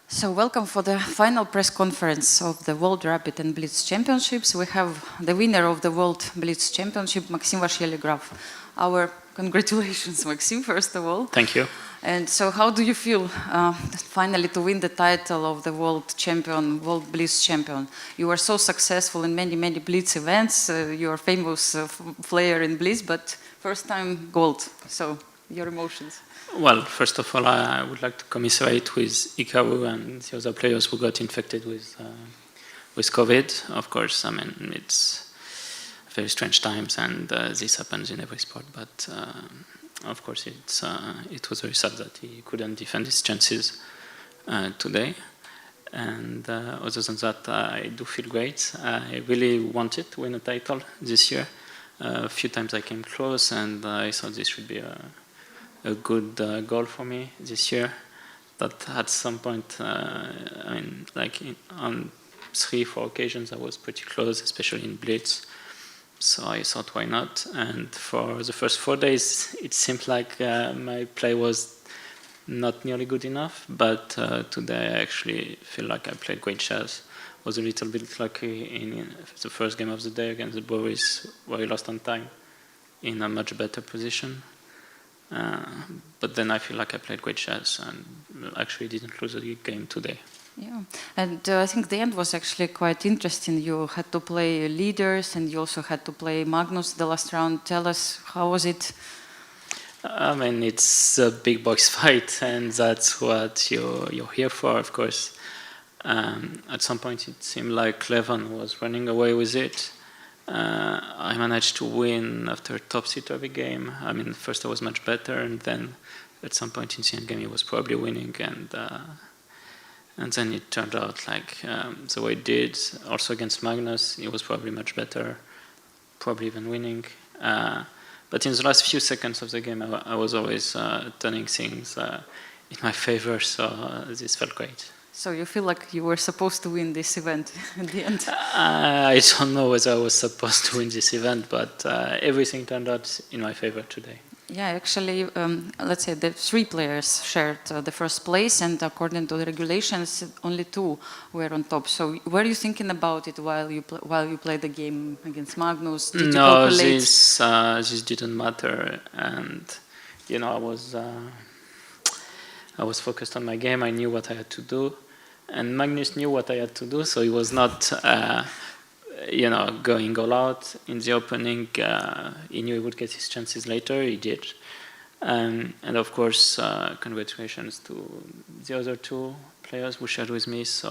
So welcome for the final press conference of the World Rapid and Blitz Championships. We have the winner of the World Blitz Championship, Maxime Vachier Lagrave. Our congratulations, Maxime, first of all. Thank you. And so how do you feel finally to win the title of the World Champion, World Blitz Champion? You were so successful in many, many Blitz events. You're a famous player in Blitz, but first time gold. So your emotions? Well, first of all, I would like to commiserate with Ikaru and the other players who got infected with COVID. Of course, I mean, it's very strange times, and this happens in every sport. But of course, it was very sad that he couldn't defend his chances today. And other than that, I do feel great. I really wanted to win a title this year. A few times I came close, and I thought this should be a good goal for me this year. That at some point, I mean, like on 3-4 occasions, I was pretty close, especially in Blitz. So I thought, why not? And for the first 4 days, it seemed like my play was not nearly good enough. But today, I actually feel like I played great chess. Was a little bit lucky in the first game of the day against the Boris, where I lost on time in a much better position. But then I feel like I played great chess and actually didn't lose the game today. Yeah, and I think the end was actually quite interesting. You had to play leaders and you also had to play Magnus the last round. Tell us, how was it? I mean, it's a big box fight, and that's what you're here for, of course. At some point it seemed like Levon was running away with it. I managed to win after top set every game. I mean, first I was much better, and then at some point in the end game he was probably winning, and then it turned out like the way it did. Also against Magnus, he was probably much better, probably even winning. But in the last few seconds of the game, I was always turning things in my favor, so this felt great. So you feel like you were supposed to win this event at the end? I don't know whether I was supposed to win this event, but everything turned out in my favor today. Yeah, actually, let's say the 3 players shared the first place, and according to the regulations, only 2 were on top. So were you thinking about it while you played the game against Magnus? Did you calculate? This didn't matter, and you know, I was focused on my game. I knew what I had to do. And Magnus knew what I had to do, so he was not, going all out in the opening. He knew he would get his chances later. He did, and of course, congratulations to the other 2 players who shared with me. So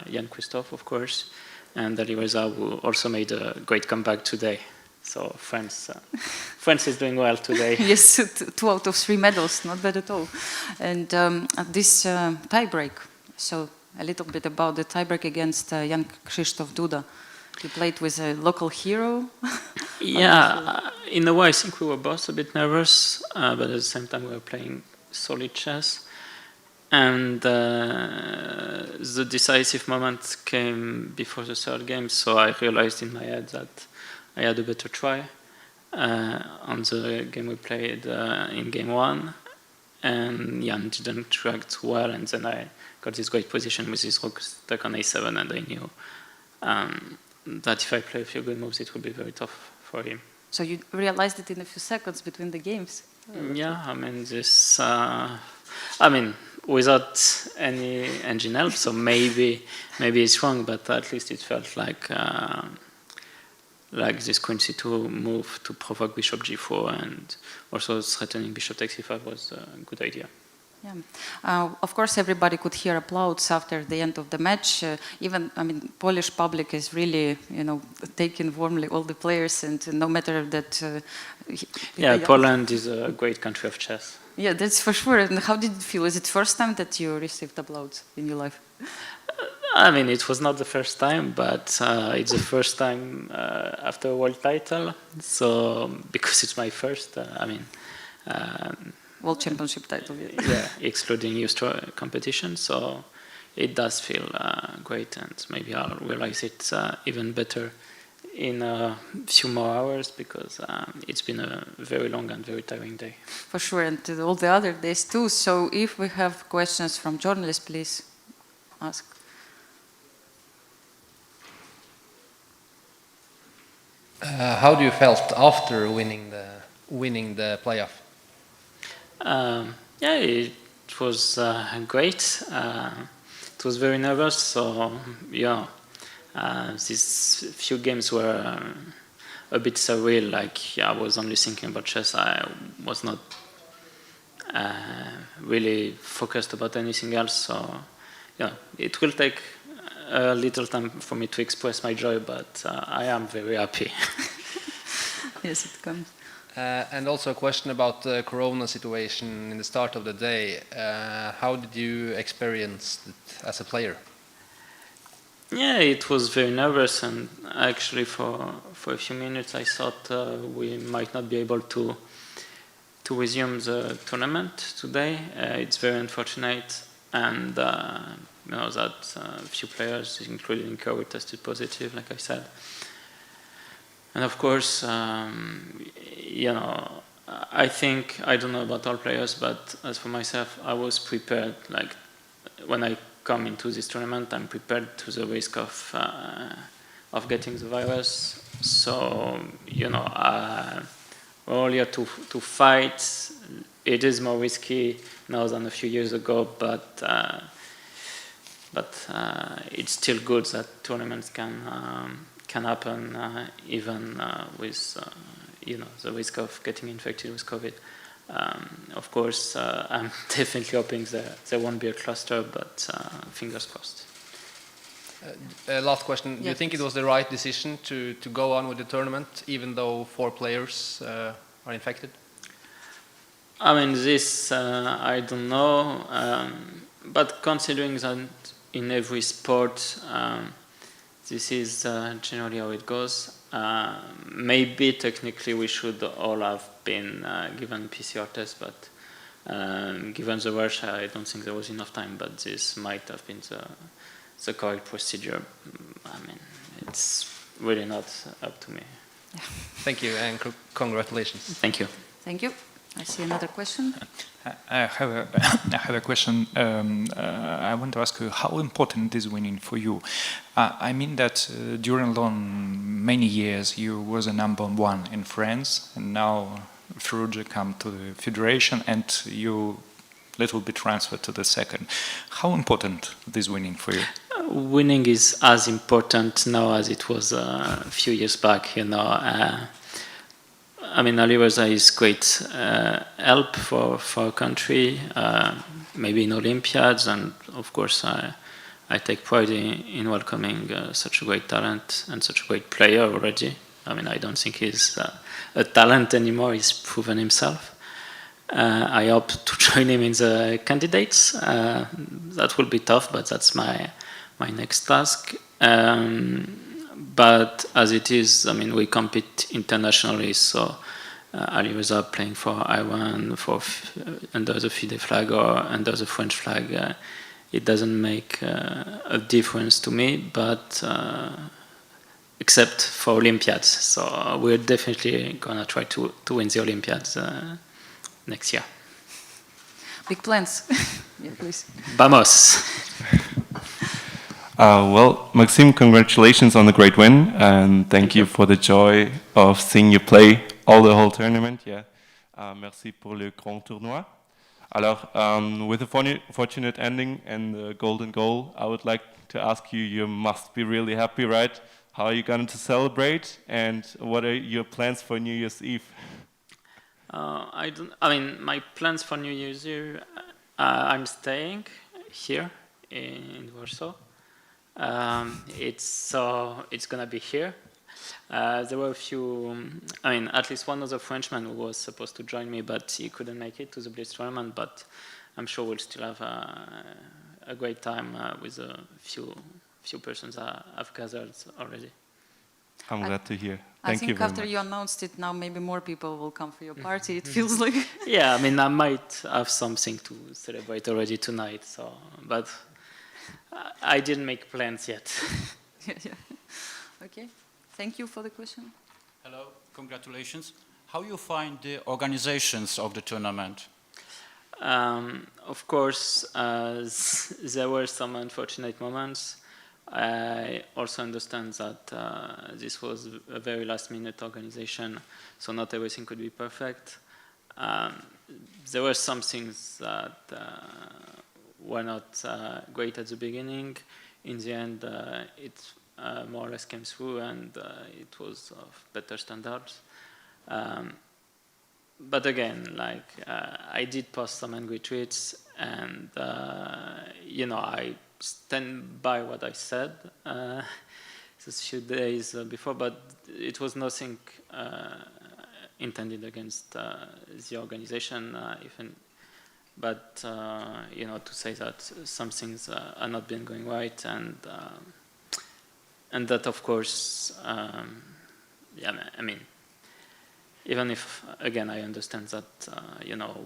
Jan Christophe, of course, and Ali Reza, who also made a great comeback today. So France is doing well today. Yes, 2 out of 3 medals, not bad at all. And this tiebreak. So a little bit about the tiebreak against Jan Krzysztof Duda. You played with a local hero. Yeah, in a way I think we were both a bit nervous, but at the same time we were playing solid chess. And the decisive moment came before the 3rd game, so I realized in my head that I had a better try on the game we played in game 1. And Jan didn't react well, and then I got this great position with his rook stuck on a7, and I knew that if I play a few good moves, it would be very tough for him. So you realized it in a few seconds between the games? Yeah, I mean, without any engine help, so maybe it's wrong, but at least it felt like this queen c2 move to provoke bishop g4 and also threatening bishop takes e5 was a good idea. Yeah, of course everybody could hear applause after the end of the match. Polish public is really, taking warmly all the players, and no matter that. Poland is a great country of chess. Yeah, that's for sure. And how did it feel? Is it first time that you received applause in your life? I mean, it was not the first time, but it's the first time after a world title. So, because it's my first, World Championship title. Yeah, excluding youth competition. So, it does feel great, and maybe I'll realize it even better in a few more hours, because it's been a very long and very tiring day. For sure, and all the other days too. So, if we have questions from journalists, please. ask. How do you felt after winning the playoff? Yeah, it was great. It was very nervous, so yeah, these few games were a bit surreal. Like, yeah, I was only thinking about chess. I was not really focused about anything else. So yeah, it will take a little time for me to express my joy, but I am very happy. Yes, it comes. And also a question about the corona situation in the start of the day. How did you experience it as a player? Yeah, it was very nervous, and actually for a few minutes I thought we might not be able to resume the tournament today. It's very unfortunate, and you know that a few players, including Ikaru, tested positive, like I said. And of course, you know, I think, I don't know about all players, but as for myself, I was prepared. Like, when I come into this tournament, I'm prepared to the risk of getting the virus. So, you know, we're all here to fight. It is more risky now than a few years ago, but it's still good that tournaments can happen even with you know, the risk of getting infected with COVID. Of course, I'm definitely hoping there won't be a cluster, but fingers crossed. Last question. Yeah, Do you think please. it was the right decision to go on with the tournament, even though 4 players are infected? I mean, this, I don't know, but considering that in every sport, this is generally how it goes. Maybe technically we should all have been given PCR tests, but given the rush, I don't think there was enough time, but this might have been the correct procedure. I mean, it's really not up to me. Yeah. Thank you and congratulations. Thank you. Thank you. I see another question. I have a question. I want to ask you, how important is winning for you? I mean that during many years you was a #1 in France, and now Fruge come to the federation, and you little bit transferred to the second. How important is winning for you? Winning is as important now as it was a few years back. You know. I mean, Alireza is great help for our country, maybe in Olympiads, and of course I take pride in welcoming such a great talent and such a great player already. I mean, I don't think he's a talent anymore, he's proven himself. I hope to join him in the candidates. That will be tough, but that's my next task. But as it is, I mean, we compete internationally, so Alireza playing for Iran under the FIDE flag or under the French flag, it doesn't make a difference to me, but except for Olympiads. So we're definitely going to try to win the Olympiads next year. Big plans. Yeah, please. Vamos! Well, Maxime, congratulations on the great win, and thank you for the joy of seeing you play the whole tournament. Yeah, merci pour le grand tournoi. Alors, with a fortunate ending and the golden goal, I would like to ask you, you must be really happy, right? How are you going to celebrate, and what are your plans for New Year's Eve? I mean, my plans for New Year's Eve, I'm staying here in Warsaw. It's gonna be here. There were a few, I mean, at least one other Frenchman who was supposed to join me, but he couldn't make it to the Blitz tournament. But I'm sure we'll still have a great time with a few persons I've gathered already. I'm glad to hear. I Thank you think very after much. you announced it, now maybe more people will come for your party. It feels like. Yeah, I mean, I might have something to celebrate already tonight. So, but I didn't make plans yet. Yeah. Okay. Thank you for the question. Hello, congratulations. How you find the organizations of the tournament? Of course, there were some unfortunate moments. I also understand that this was a very last-minute organization, so not everything could be perfect. There were some things that were not great at the beginning. In the end, it more or less came through, and it was of better standards. But again, like I did post some angry tweets, and I stand by what I said a few days before, but it was nothing intended against the organization, but to say that some things are not been going right, and that of course, I mean. Even if, again, I understand that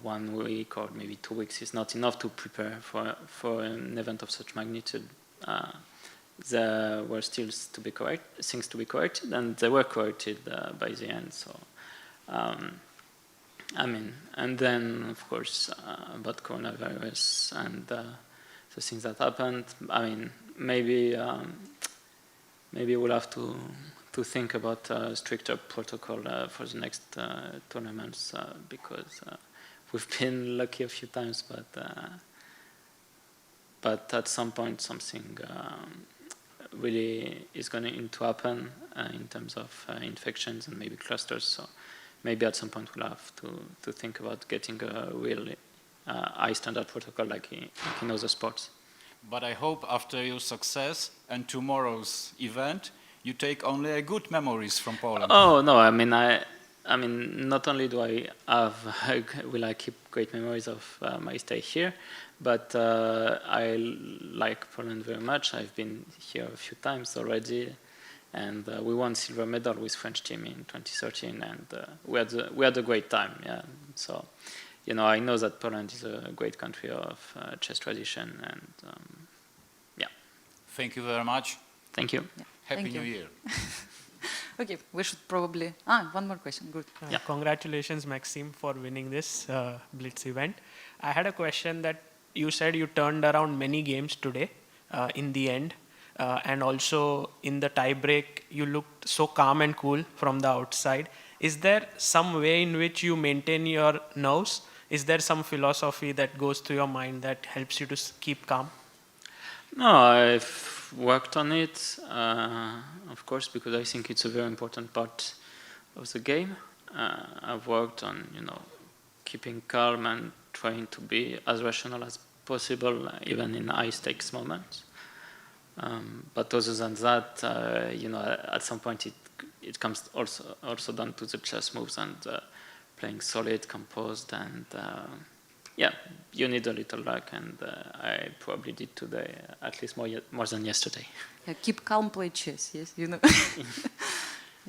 1 week or maybe 2 weeks is not enough to prepare for an event of such magnitude, there were still things to be corrected, and they were corrected by the end. So, and then of course about coronavirus and the things that happened. I mean, maybe we'll have to think about a stricter protocol for the next tournaments, because we've been lucky a few times, but at some point something really is going to happen in terms of infections and maybe clusters. So maybe at some point we'll have to think about getting a really high standard protocol like in other sports. But I hope after your success and tomorrow's event, you take only good memories from Poland. Oh no! I mean, not only will I keep great memories of my stay here, but I like Poland very much. I've been here a few times already, and we won silver medal with French team in 2013, and we had a great time. Yeah, so I know that Poland is a great country of chess tradition, and yeah. Thank you very much. Thank you. Yeah. Happy New Year. Okay, we should probably... one more question, good. Yeah. Congratulations, Maxime, for winning this Blitz event. I had a question that you said you turned around many games today in the end, and also in the tie break, you looked so calm and cool from the outside. Is there some way in which you maintain your nerves? Is there some philosophy that goes through your mind that helps you to keep calm? No, I've worked on it, of course, because I think it's a very important part of the game. I've worked on, keeping calm and trying to be as rational as possible, even in high-stakes moments. But other than that, at some point it comes also down to the chess moves and playing solid, composed, and yeah, you need a little luck, and I probably did today, at least more than yesterday. Yeah, keep calm, play chess, yes,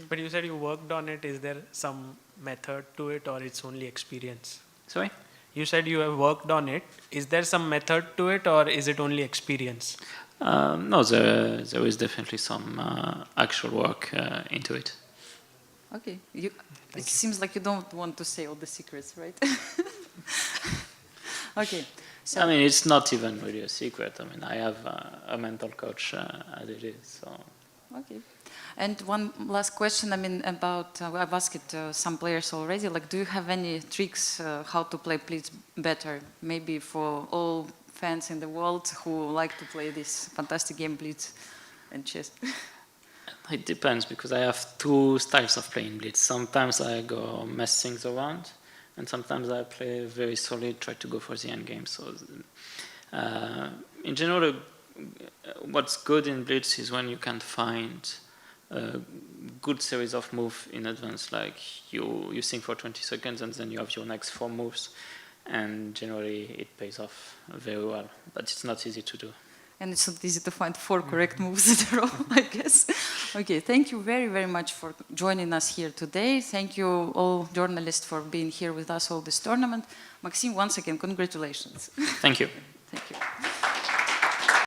But you said you worked on it. Is there some method to it, or it's only experience? Sorry? You said you have worked on it. Is there some method to it, or is it only experience? No, there is definitely some actual work into it. Okay, it seems like you don't want to say all the secrets, right? Okay. So I mean, it's not even really a secret. I mean, I have a mental coach as it is. So. Okay. And one last question, I mean, about, I've asked it some players already, like, do you have any tricks how to play Blitz better? Maybe for all fans in the world who like to play this fantastic game, Blitz and chess. It depends, because I have two styles of playing Blitz. Sometimes I go mess things around, and sometimes I play very solid, try to go for the end game. So, in general, what's good in Blitz is when you can find a good series of moves in advance, like you think for 20 seconds and then you have your next 4 moves, and generally it pays off very well, but it's not easy to do. And it's not easy to find 4 correct moves in a row, I guess. Okay, thank you very, very much for joining us here today. Thank you all journalists for being here with us all this tournament. Maxime, once again, congratulations. Thank you.